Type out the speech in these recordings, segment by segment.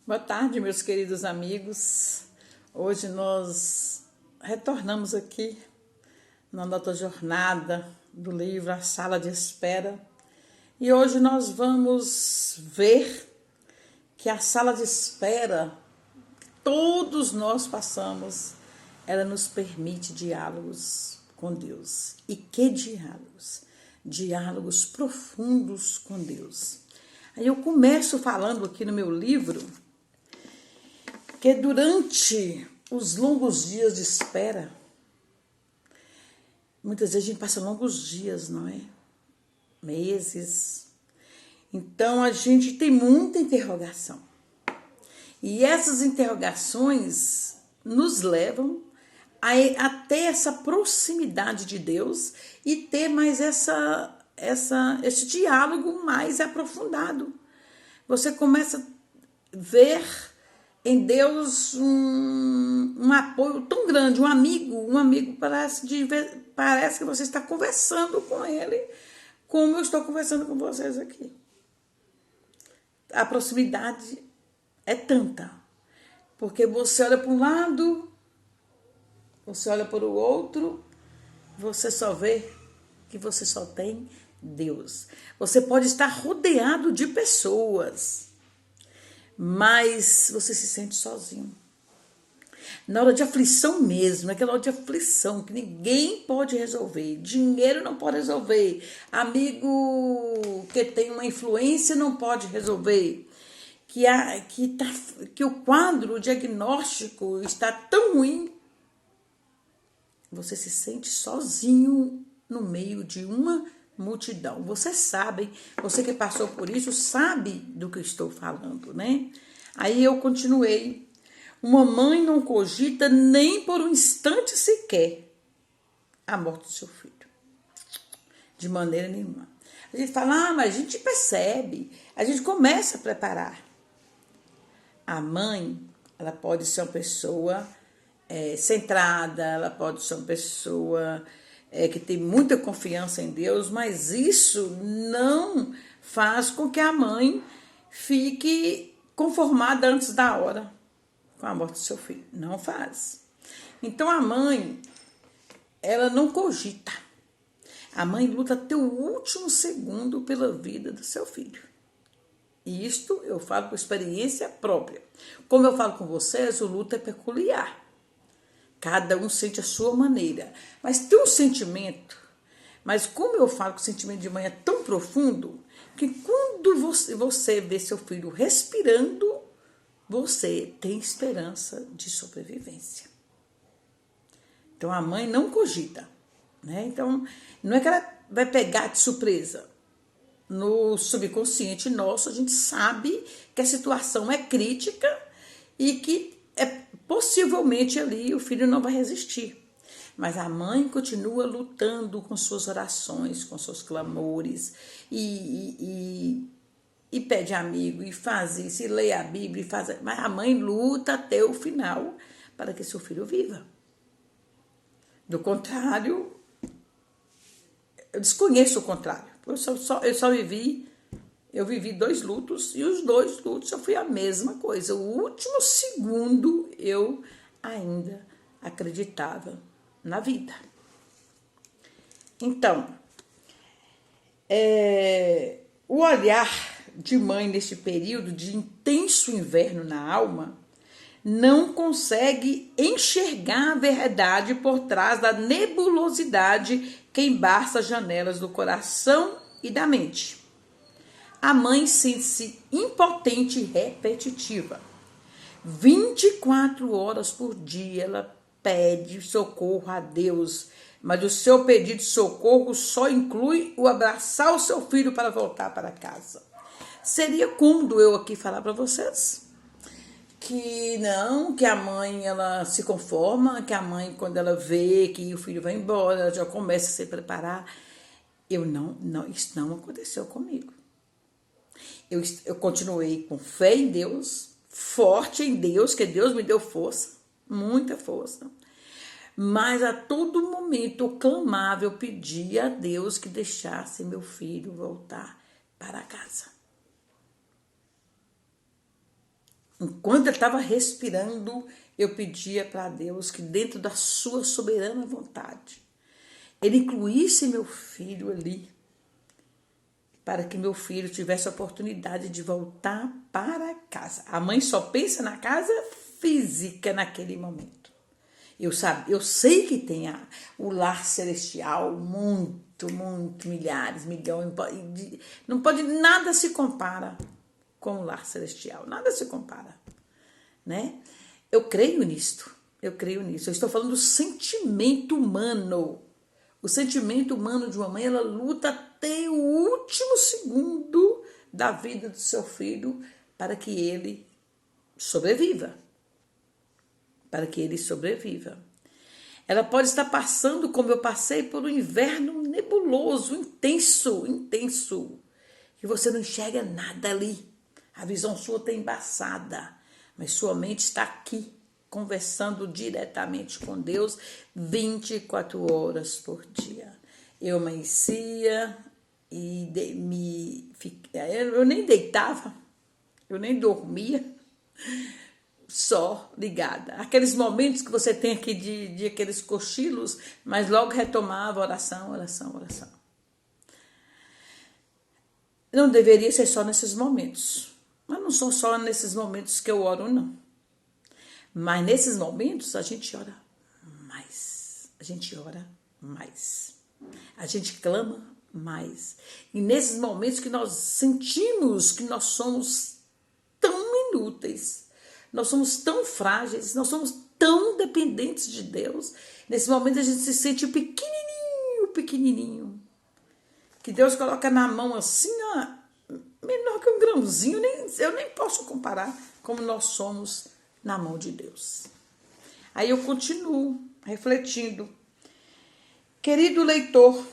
Boa tarde, meus queridos amigos. Hoje nós retornamos aqui na nossa jornada do livro A Sala de Espera. E hoje nós vamos ver que a sala de espera, todos nós passamos, ela nos permite diálogos com Deus. E que diálogos? Diálogos profundos com Deus. Aí eu começo falando aqui no meu livro que durante os longos dias de espera, muitas vezes a gente passa longos dias, não é? Meses. Então a gente tem muita interrogação. E essas interrogações nos levam a ter essa proximidade de Deus e ter mais esse diálogo mais aprofundado. Você começa a ver em Deus um apoio tão grande, um amigo parece que você está conversando com ele, como eu estou conversando com vocês aqui. A proximidade é tanta, porque você olha para um lado, você olha para o outro, você só vê que você só tem Deus. Você pode estar rodeado de pessoas, mas você se sente sozinho. Na hora de aflição mesmo, aquela hora de aflição que ninguém pode resolver, dinheiro não pode resolver, amigo que tem uma influência não pode resolver, que o quadro, o diagnóstico está tão ruim, você se sente sozinho no meio de uma multidão. Vocês sabem, você que passou por isso sabe do que eu estou falando, né? Aí eu continuei. Uma mãe não cogita nem por um instante sequer a morte do seu filho. De maneira nenhuma. A gente fala, mas a gente percebe, a gente começa a preparar. A mãe, ela pode ser uma pessoa centrada, ela pode ser uma pessoa que tem muita confiança em Deus, mas isso não faz com que a mãe fique conformada antes da hora com a morte do seu filho. Não faz. Então a mãe, ela não cogita. A mãe luta até o último segundo pela vida do seu filho. E isto eu falo com experiência própria. Como eu falo com vocês, o luto é peculiar. Cada um sente a sua maneira. Mas tem um sentimento. Mas como eu falo que o sentimento de mãe é tão profundo, que quando você vê seu filho respirando, você tem esperança de sobrevivência. Então a mãe não cogita, né? Então não é que ela vai pegar de surpresa. No subconsciente nosso, a gente sabe que a situação é crítica e que possivelmente ali o filho não vai resistir. Mas a mãe continua lutando com suas orações, com seus clamores e pede amigo, e faz isso, e lê a Bíblia, mas a mãe luta até o final para que seu filho viva. Do contrário, eu desconheço o contrário. Eu vivi 2 lutos, e os 2 lutos eu fui a mesma coisa. O último segundo eu ainda acreditava na vida. Então, o olhar de mãe neste período de intenso inverno na alma não consegue enxergar a verdade por trás da nebulosidade que embaça as janelas do coração e da mente. A mãe sente-se impotente e repetitiva. 24 horas por dia ela pede socorro a Deus, mas o seu pedido de socorro só inclui o abraçar o seu filho para voltar para casa. Seria cômodo eu aqui falar para vocês que não, que a mãe ela se conforma, que a mãe quando ela vê que o filho vai embora, ela já começa a se preparar. Isso não aconteceu comigo. Eu continuei com fé em Deus, forte em Deus, que Deus me deu força, muita força. Mas a todo momento eu clamava, eu pedia a Deus que deixasse meu filho voltar para casa. Enquanto ele estava respirando, eu pedia para Deus que dentro da sua soberana vontade, ele incluísse meu filho ali, para que meu filho tivesse a oportunidade de voltar para casa. A mãe só pensa na casa física naquele momento. Eu sei que tem o lar celestial, muito, milhares, milhões, não pode, nada se compara com o lar celestial, nada se compara, né? Eu creio nisto, eu estou falando do sentimento humano. O sentimento humano de uma mãe, ela luta até o último segundo da vida do seu filho para que ele sobreviva. Ela pode estar passando, como eu passei, por um inverno nebuloso, intenso, que você não enxerga nada ali. A visão sua está embaçada, mas sua mente está aqui, conversando diretamente com Deus 24 horas por dia. Eu amanhecia e eu nem deitava, eu nem dormia, só ligada. Aqueles momentos que você tem aqui de aqueles cochilos, mas logo retomava oração. Não deveria ser só nesses momentos. Mas não são só nesses momentos que eu oro, não. Mas nesses momentos a gente ora mais. A gente clama mais. E nesses momentos que nós sentimos que nós somos tão inúteis, nós somos tão frágeis, nós somos tão dependentes de Deus, nesse momento a gente se sente pequenininho. Que Deus coloca na mão assim, ó, menor que um grãozinho, eu nem posso comparar como nós somos na mão de Deus. Aí eu continuo refletindo. Querido leitor,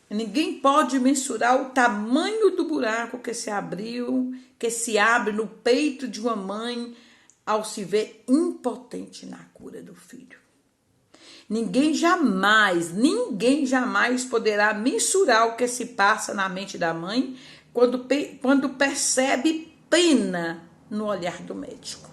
ninguém pode mensurar o tamanho do buraco que se abre no peito de uma mãe ao se ver impotente na cura do filho. Ninguém jamais poderá mensurar o que se passa na mente da mãe quando percebe pena no olhar do médico.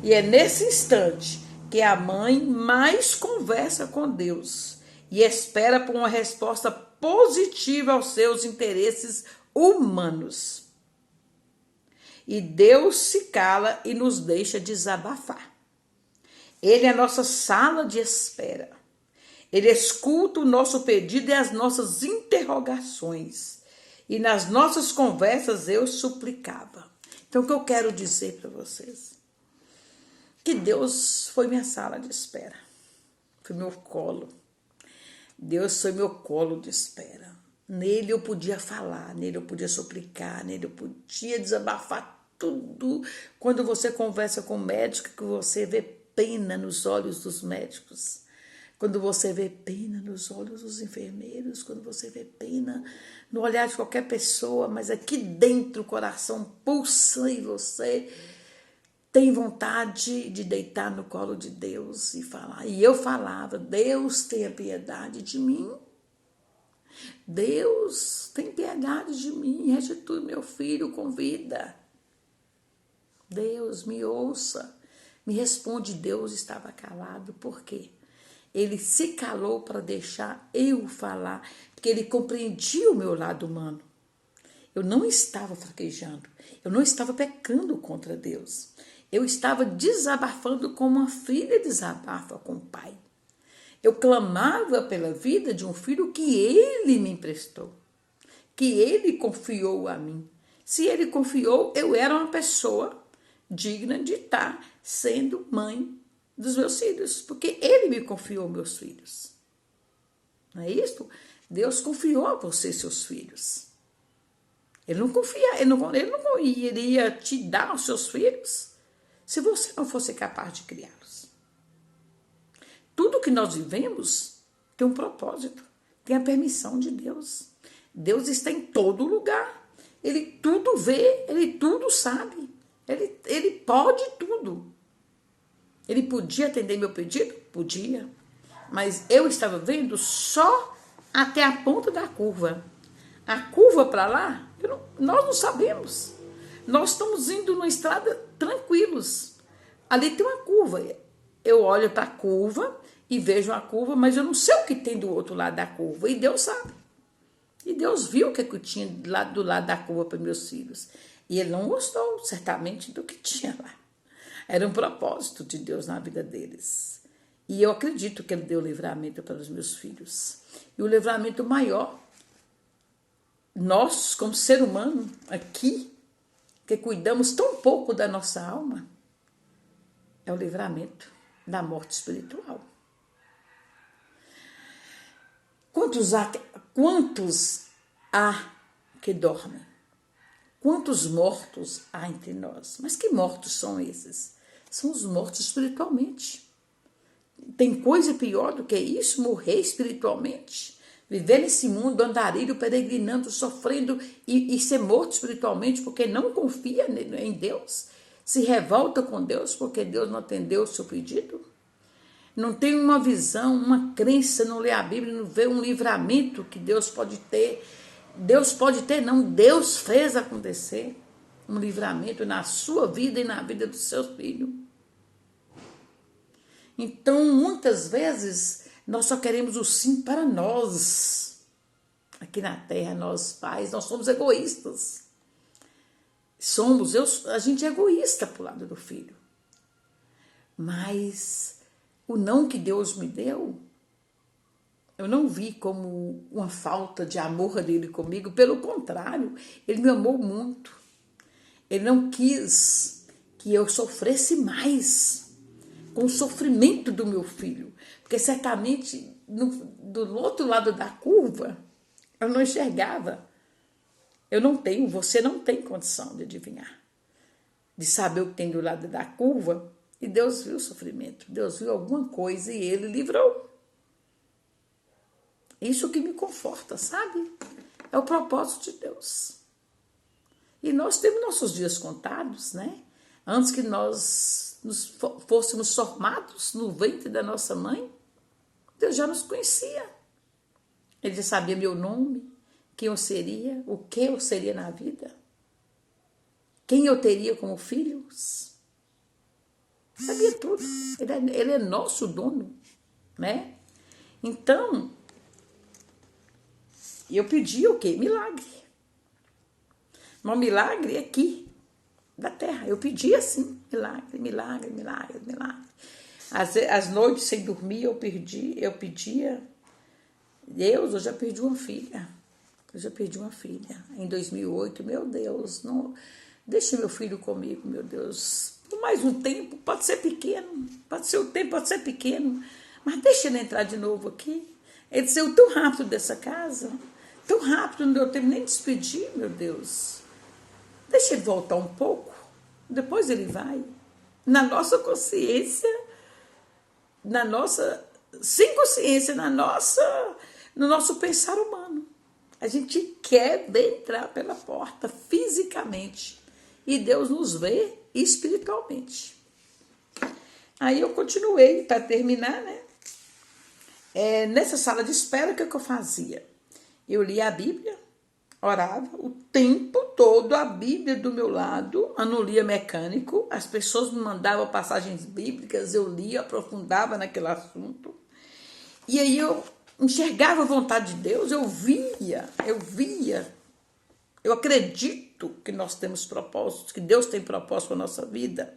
E é nesse instante que a mãe mais conversa com Deus e espera por uma resposta positiva aos seus interesses humanos. E Deus se cala e nos deixa desabafar. Ele é a nossa sala de espera. Ele escuta o nosso pedido e as nossas interrogações. E nas nossas conversas eu suplicava. Então o que eu quero dizer para vocês? Que Deus foi minha sala de espera. Foi meu colo. Deus foi meu colo de espera. Nele eu podia falar, nele eu podia suplicar, nele eu podia desabafar tudo. Quando você conversa com o médico, que você vê pena nos olhos dos médicos, quando você vê pena nos olhos dos enfermeiros, quando você vê pena no olhar de qualquer pessoa, mas aqui dentro o coração pulsa e você tem vontade de deitar no colo de Deus e falar. E eu falava, Deus tenha piedade de mim. Deus tem piedade de mim, restitui meu filho com vida. Deus, me ouça. Me responde, Deus estava calado. Por quê? Ele se calou para deixar eu falar, porque ele compreendia o meu lado humano. Eu não estava fraquejando, eu não estava pecando contra Deus. Eu estava desabafando como uma filha desabafa com o pai. Eu clamava pela vida de um filho que ele me emprestou, que ele confiou a mim. Se ele confiou, eu era uma pessoa digna de estar sendo mãe dos meus filhos, porque ele me confiou meus filhos. Não é isso? Deus confiou a você seus filhos. Ele não iria te dar os seus filhos se você não fosse capaz de criá-los. Tudo que nós vivemos tem um propósito, tem a permissão de Deus. Deus está em todo lugar. Ele tudo vê, ele tudo sabe. Ele pode tudo. Ele podia atender meu pedido? Podia. Mas eu estava vendo só até a ponta da curva. A curva para lá, nós não sabemos. Nós estamos indo numa estrada tranquilos. Ali tem uma curva. Eu olho para a curva e vejo a curva, mas eu não sei o que tem do outro lado da curva. E Deus sabe. E Deus viu o que eu tinha do lado da curva para meus filhos. E Ele não gostou, certamente, do que tinha lá. Era um propósito de Deus na vida deles. E eu acredito que Ele deu livramento para os meus filhos. E o livramento maior, nós, como ser humano, aqui, que cuidamos tão pouco da nossa alma, é o livramento da morte espiritual. Quantos há que dormem? Quantos mortos há entre nós? Mas que mortos são esses? São os mortos espiritualmente. Tem coisa pior do que isso? Morrer espiritualmente? Viver nesse mundo andarilho, peregrinando, sofrendo e ser morto espiritualmente porque não confia em Deus? Se revolta com Deus porque Deus não atendeu o seu pedido? Não tem uma visão, uma crença, não lê a Bíblia, não vê um livramento que Deus pode ter. Deus pode ter, não, Deus fez acontecer um livramento na sua vida e na vida dos seus filhos. Então, muitas vezes, nós só queremos o sim para nós. Aqui na terra, nós pais, nós somos egoístas. A gente é egoísta pro lado do filho. Mas o não que Deus me deu, eu não vi como uma falta de amor dele comigo. Pelo contrário, ele me amou muito. Ele não quis que eu sofresse mais com o sofrimento do meu filho. Porque certamente, do outro lado da curva, eu não enxergava. Você não tem condição de adivinhar. De saber o que tem do lado da curva. E Deus viu o sofrimento. Deus viu alguma coisa e Ele livrou. Isso que me conforta, sabe? É o propósito de Deus. E nós temos nossos dias contados, né? Antes que nós fôssemos formados no ventre da nossa mãe, Deus já nos conhecia. Ele já sabia meu nome, quem eu seria, o que eu seria na vida, quem eu teria como filhos. Sabia tudo. Ele é nosso dono, né? Então, eu pedi o quê? Milagre. Mas milagre aqui, da terra. Eu pedi assim, milagre, milagre, milagre, milagre. As noites sem dormir eu pedia, Deus, eu já perdi uma filha. Em 2008, meu Deus, não, deixa meu filho comigo, meu Deus. Por mais um tempo, pode ser pequeno, pode ser pequeno, mas deixa ele entrar de novo aqui. Ele saiu tão rápido dessa casa, tão rápido, não deu tempo nem de despedir, meu Deus. Deixa ele voltar um pouco, depois ele vai. Na nossa consciência, sem consciência, no nosso pensar humano. A gente quer entrar pela porta fisicamente e Deus nos vê espiritualmente. Aí eu continuei para terminar, né? Nessa sala de espera, o que eu fazia? Eu lia a Bíblia, orava o tempo todo, a Bíblia do meu lado, eu não lia mecânico, as pessoas me mandavam passagens bíblicas, eu lia, aprofundava naquele assunto, e aí eu enxergava a vontade de Deus, eu via, eu acredito que nós temos propósitos, que Deus tem propósito para a nossa vida,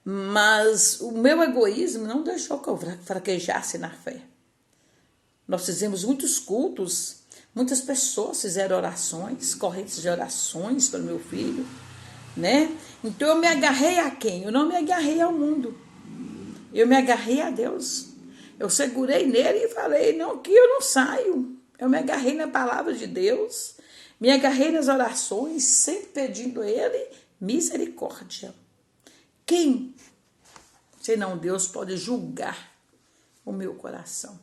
mas o meu egoísmo não deixou que eu fraquejasse na fé. Nós fizemos muitos cultos, muitas pessoas fizeram orações, correntes de orações para o meu filho, né? Então eu me agarrei a quem? Eu não me agarrei ao mundo, eu me agarrei a Deus. Eu segurei nele e falei, não, que eu não saio. Eu me agarrei na palavra de Deus, me agarrei nas orações, sempre pedindo a Ele misericórdia. Quem, senão Deus, pode julgar o meu coração?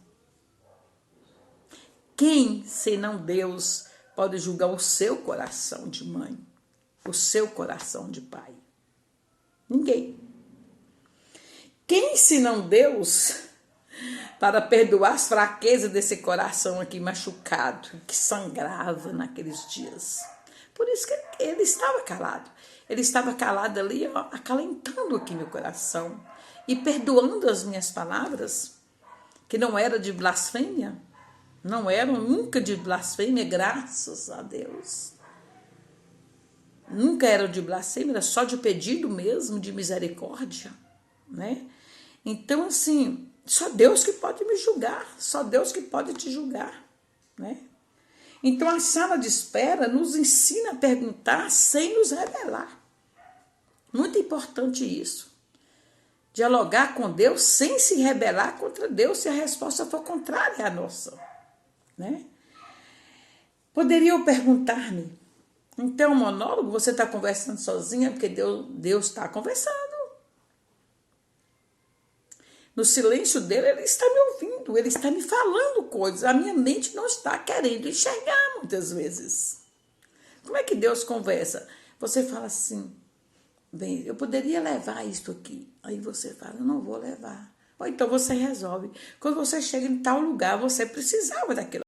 Quem, senão Deus, pode julgar o seu coração de mãe, o seu coração de pai? Ninguém. Quem, senão Deus, para perdoar as fraquezas desse coração aqui machucado, que sangrava naqueles dias? Por isso que ele estava calado. Ele estava calado ali, ó, acalentando aqui meu coração e perdoando as minhas palavras, que não era de blasfêmia, não eram nunca de blasfêmia, graças a Deus. Nunca eram de blasfêmia, era só de pedido mesmo, de misericórdia, né? Então, assim, só Deus que pode me julgar, só Deus que pode te julgar, né? Então, a sala de espera nos ensina a perguntar sem nos rebelar. Muito importante isso. Dialogar com Deus sem se rebelar contra Deus se a resposta for contrária à nossa, né? Poderiam perguntar-me, então, monólogo, você está conversando sozinha porque Deus está conversando. No silêncio dele, ele está me ouvindo, ele está me falando coisas. A minha mente não está querendo enxergar muitas vezes. Como é que Deus conversa? Você fala assim, bem, eu poderia levar isso aqui. Aí você fala, eu não vou levar. Ou então você resolve. Quando você chega em tal lugar, você precisava daquilo.